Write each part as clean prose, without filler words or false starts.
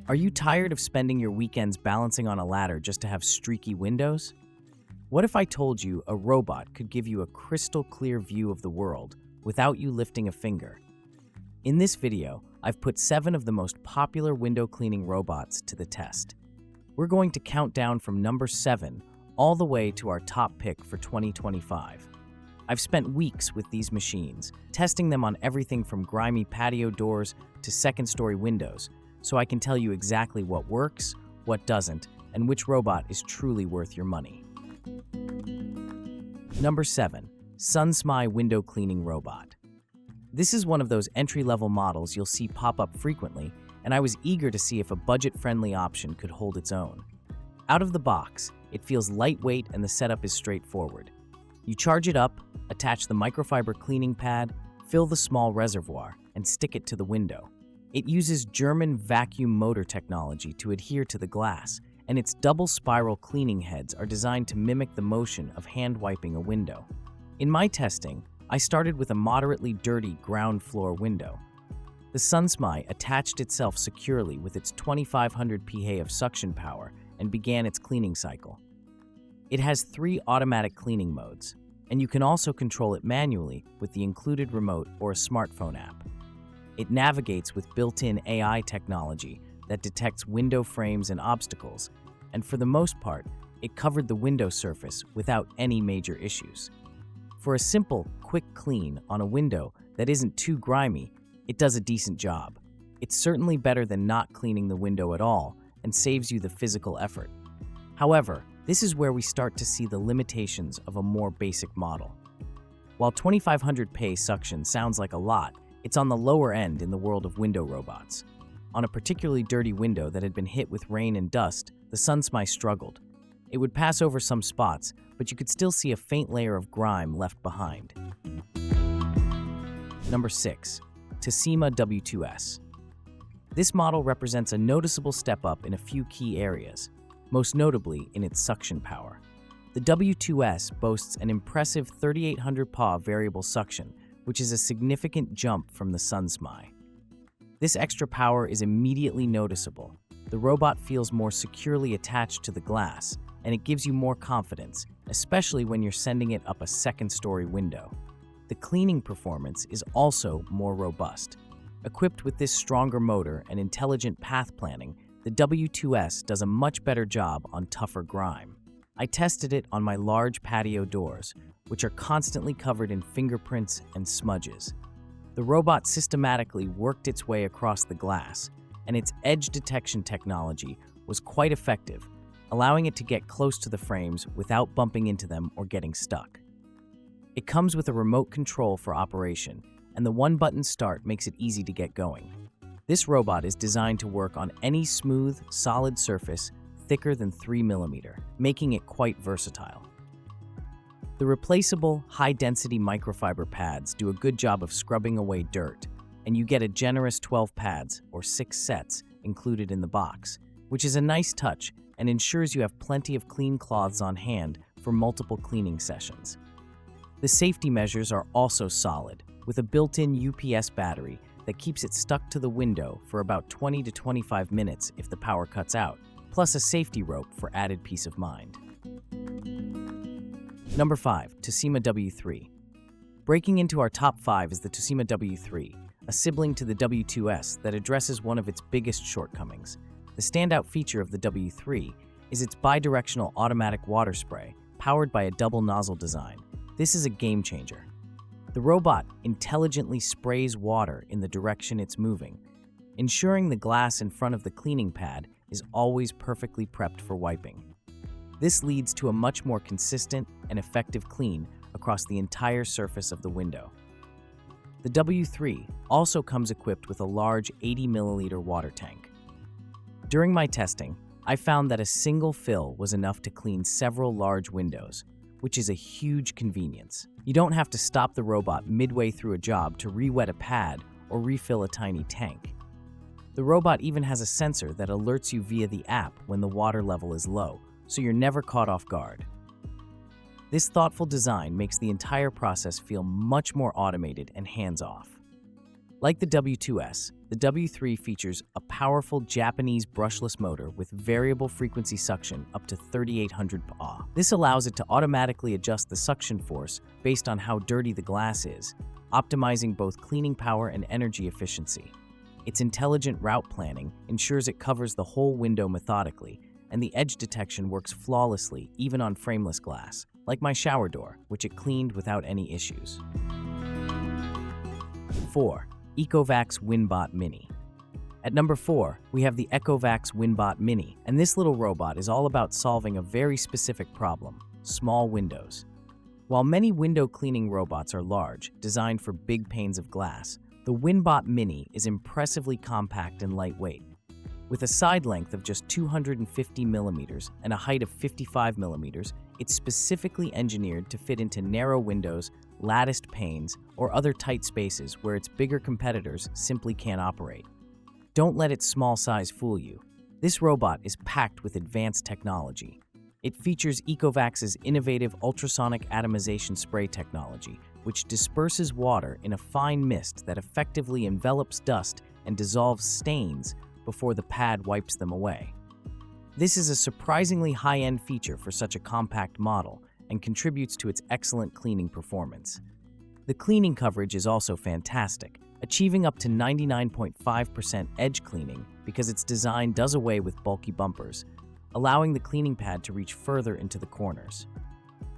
Are you tired of spending your weekends balancing on a ladder just to have streaky windows? What if I told you a robot could give you a crystal clear view of the world without you lifting a finger? In this video, I've put 7 of the most popular window cleaning robots to the test. We're going to count down from number 7 all the way to our top pick for 2025. I've spent weeks with these machines, testing them on everything from grimy patio doors to second-story windows, so I can tell you exactly what works, what doesn't, and which robot is truly worth your money. Number 7. Sunsmai Window Cleaning Robot. This is one of those entry-level models you'll see pop up frequently, and I was eager to see if a budget-friendly option could hold its own. Out of the box, it feels lightweight and the setup is straightforward. You charge it up, attach the microfiber cleaning pad, fill the small reservoir, and stick it to the window. It uses German vacuum motor technology to adhere to the glass, and its double spiral cleaning heads are designed to mimic the motion of hand wiping a window. In my testing, I started with a moderately dirty ground floor window. The Sunsmai attached itself securely with its 2500 PA of suction power and began its cleaning cycle. It has 3 automatic cleaning modes, and you can also control it manually with the included remote or a smartphone app. It navigates with built-in AI technology that detects window frames and obstacles, and for the most part, it covered the window surface without any major issues. For a simple, quick clean on a window that isn't too grimy, it does a decent job. It's certainly better than not cleaning the window at all and saves you the physical effort. However, this is where we start to see the limitations of a more basic model. While 2500 PA suction sounds like a lot, it's on the lower end in the world of window robots. On a particularly dirty window that had been hit with rain and dust, the Sunsmai struggled. It would pass over some spots, but you could still see a faint layer of grime left behind. Number 6. Tosima W2S. This model represents a noticeable step up in a few key areas, most notably in its suction power. The W2S boasts an impressive 3800 PA variable suction, which is a significant jump from the Sunsmai. This extra power is immediately noticeable. The robot feels more securely attached to the glass, and it gives you more confidence, especially when you're sending it up a second-story window. The cleaning performance is also more robust. Equipped with this stronger motor and intelligent path planning, the W2S does a much better job on tougher grime. I tested it on my large patio doors, which are constantly covered in fingerprints and smudges. The robot systematically worked its way across the glass, and its edge detection technology was quite effective, allowing it to get close to the frames without bumping into them or getting stuck. It comes with a remote control for operation, and the one-button start makes it easy to get going. This robot is designed to work on any smooth, solid surface thicker than 3 mm, making it quite versatile. The replaceable, high-density microfiber pads do a good job of scrubbing away dirt, and you get a generous 12 pads, or 6 sets, included in the box, which is a nice touch and ensures you have plenty of clean cloths on hand for multiple cleaning sessions. The safety measures are also solid, with a built-in UPS battery that keeps it stuck to the window for about 20 to 25 minutes if the power cuts out, plus a safety rope for added peace of mind. Number 5. Tosima W3. Breaking into our top 5 is the Tosima W3, a sibling to the W2S that addresses one of its biggest shortcomings. The standout feature of the W3 is its bidirectional automatic water spray, powered by a double nozzle design. This is a game changer. The robot intelligently sprays water in the direction it's moving, ensuring the glass in front of the cleaning pad is always perfectly prepped for wiping. This leads to a much more consistent and effective clean across the entire surface of the window. The W3 also comes equipped with a large 80 milliliter water tank. During my testing, I found that a single fill was enough to clean several large windows, which is a huge convenience. You don't have to stop the robot midway through a job to re-wet a pad or refill a tiny tank. The robot even has a sensor that alerts you via the app when the water level is low, so you're never caught off guard. This thoughtful design makes the entire process feel much more automated and hands-off. Like the W2S, the W3 features a powerful Japanese brushless motor with variable frequency suction up to 3,800 PA. This allows it to automatically adjust the suction force based on how dirty the glass is, optimizing both cleaning power and energy efficiency. Its intelligent route planning ensures it covers the whole window methodically, and the edge detection works flawlessly even on frameless glass, like my shower door, which it cleaned without any issues. 4. ECOVACS Winbot Mini. At number 4, we have the ECOVACS Winbot Mini, and this little robot is all about solving a very specific problem: small windows. While many window cleaning robots are large, designed for big panes of glass, the Winbot Mini is impressively compact and lightweight. With a side length of just 250 millimeters and a height of 55 millimeters, it's specifically engineered to fit into narrow windows, latticed panes, or other tight spaces where its bigger competitors simply can't operate. Don't let its small size fool you. This robot is packed with advanced technology. It features ECOVACS's innovative ultrasonic atomization spray technology, which disperses water in a fine mist that effectively envelops dust and dissolves stains before the pad wipes them away. This is a surprisingly high-end feature for such a compact model and contributes to its excellent cleaning performance. The cleaning coverage is also fantastic, achieving up to 99.5% edge cleaning because its design does away with bulky bumpers, allowing the cleaning pad to reach further into the corners.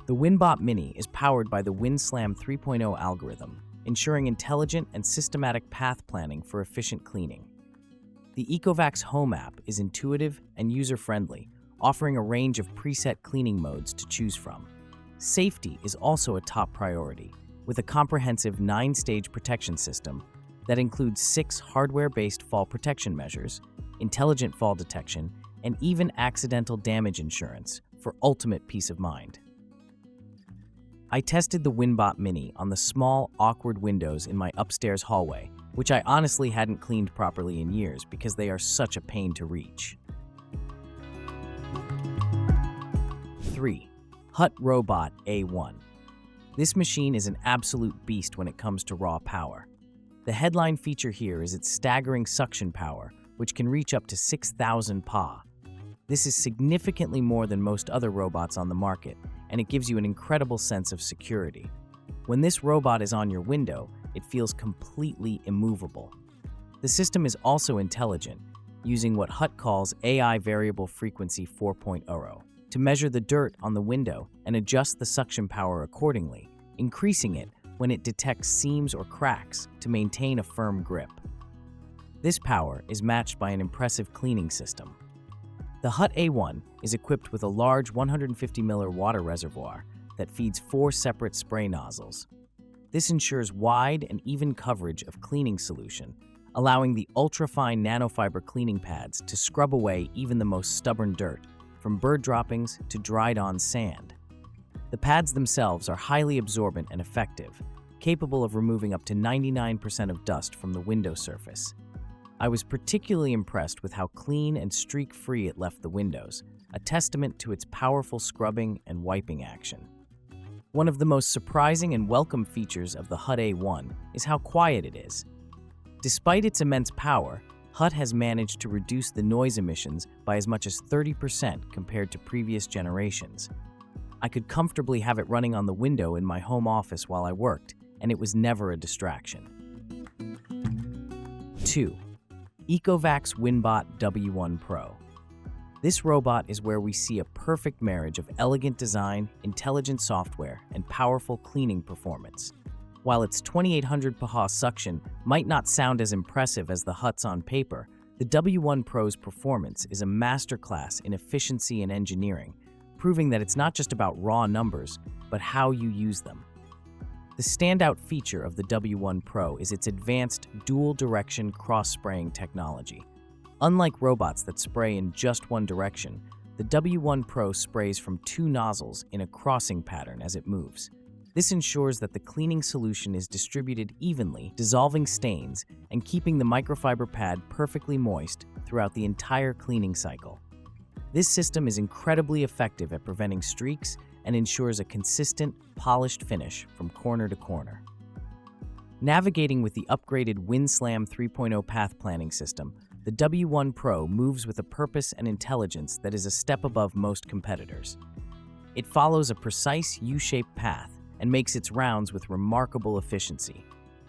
The Winbot Mini is powered by the WinSlam 3.0 algorithm, ensuring intelligent and systematic path planning for efficient cleaning. The ECOVACS Home app is intuitive and user-friendly, offering a range of preset cleaning modes to choose from. Safety is also a top priority, with a comprehensive 9-stage protection system that includes 6 hardware-based fall protection measures, intelligent fall detection, and even accidental damage insurance for ultimate peace of mind. I tested the Winbot Mini on the small, awkward windows in my upstairs hallway, which I honestly hadn't cleaned properly in years because they are such a pain to reach. 3. Hutt Robot A1. This machine is an absolute beast when it comes to raw power. The headline feature here is its staggering suction power, which can reach up to 6,000 PA. This is significantly more than most other robots on the market, and it gives you an incredible sense of security. When this robot is on your window, it feels completely immovable. The system is also intelligent, using what Hutt calls AI Variable Frequency 4.0 to measure the dirt on the window and adjust the suction power accordingly, increasing it when it detects seams or cracks to maintain a firm grip. This power is matched by an impressive cleaning system. The Hutt A1 is equipped with a large 150 ml water reservoir that feeds 4 separate spray nozzles. This ensures wide and even coverage of cleaning solution, allowing the ultra-fine nanofiber cleaning pads to scrub away even the most stubborn dirt, from bird droppings to dried-on sand. The pads themselves are highly absorbent and effective, capable of removing up to 99% of dust from the window surface. I was particularly impressed with how clean and streak-free it left the windows, a testament to its powerful scrubbing and wiping action. One of the most surprising and welcome features of the Hutt A1 is how quiet it is. Despite its immense power, Hutt has managed to reduce the noise emissions by as much as 30% compared to previous generations. I could comfortably have it running on the window in my home office while I worked, and it was never a distraction. 2. ECOVACS Winbot W1 Pro. This robot is where we see a perfect marriage of elegant design, intelligent software, and powerful cleaning performance. While its 2,800 PA suction might not sound as impressive as the Hutt's on paper, the W1 Pro's performance is a masterclass in efficiency and engineering, proving that it's not just about raw numbers, but how you use them. The standout feature of the W1 Pro is its advanced dual-direction cross-spraying technology. Unlike robots that spray in just one direction, the W1 Pro sprays from 2 nozzles in a crossing pattern as it moves. This ensures that the cleaning solution is distributed evenly, dissolving stains and keeping the microfiber pad perfectly moist throughout the entire cleaning cycle. This system is incredibly effective at preventing streaks and ensures a consistent, polished finish from corner to corner. Navigating with the upgraded WinSlam 3.0 path planning system, the W1 Pro moves with a purpose and intelligence that is a step above most competitors. It follows a precise U-shaped path and makes its rounds with remarkable efficiency,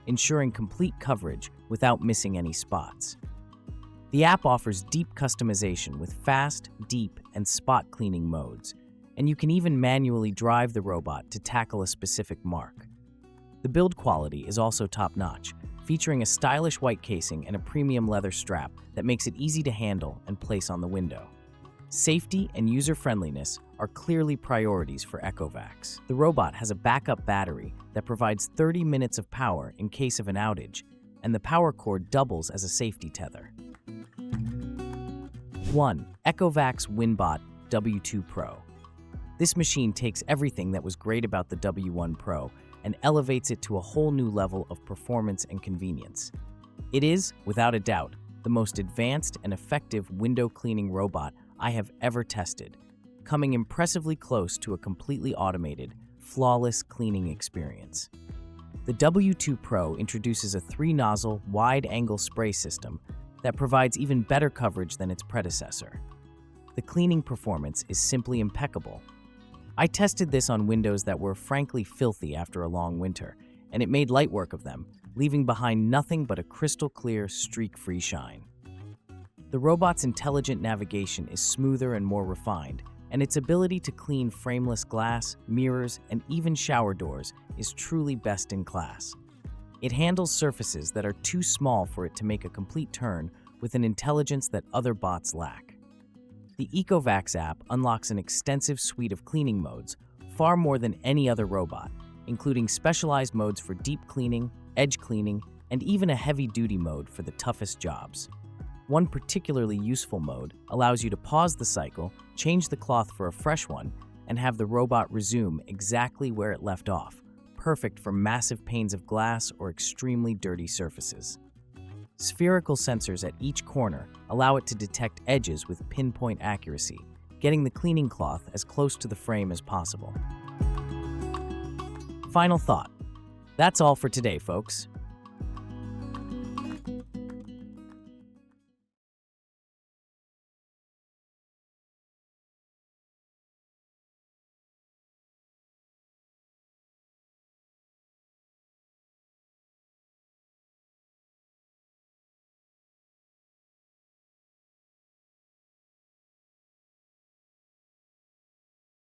ensuring complete coverage without missing any spots. The app offers deep customization with fast, deep, and spot cleaning modes, and you can even manually drive the robot to tackle a specific mark. The build quality is also top-notch, featuring a stylish white casing and a premium leather strap that makes it easy to handle and place on the window. Safety and user-friendliness are clearly priorities for ECOVACS. The robot has a backup battery that provides 30 minutes of power in case of an outage, and the power cord doubles as a safety tether. 1. ECOVACS Winbot W2 Pro. This machine takes everything that was great about the W1 Pro and elevates it to a whole new level of performance and convenience. It is, without a doubt, the most advanced and effective window cleaning robot I have ever tested, coming impressively close to a completely automated, flawless cleaning experience. The W2 Pro introduces a 3-nozzle, wide-angle spray system that provides even better coverage than its predecessor. The cleaning performance is simply impeccable. I tested this on windows that were frankly filthy after a long winter, and it made light work of them, leaving behind nothing but a crystal-clear, streak-free shine. The robot's intelligent navigation is smoother and more refined, and its ability to clean frameless glass, mirrors, and even shower doors is truly best in class. It handles surfaces that are too small for it to make a complete turn with an intelligence that other bots lack. The ECOVACS app unlocks an extensive suite of cleaning modes, far more than any other robot, including specialized modes for deep cleaning, edge cleaning, and even a heavy-duty mode for the toughest jobs. One particularly useful mode allows you to pause the cycle, change the cloth for a fresh one, and have the robot resume exactly where it left off, perfect for massive panes of glass or extremely dirty surfaces. Spherical sensors at each corner allow it to detect edges with pinpoint accuracy, getting the cleaning cloth as close to the frame as possible. Final thought. That's all for today, folks.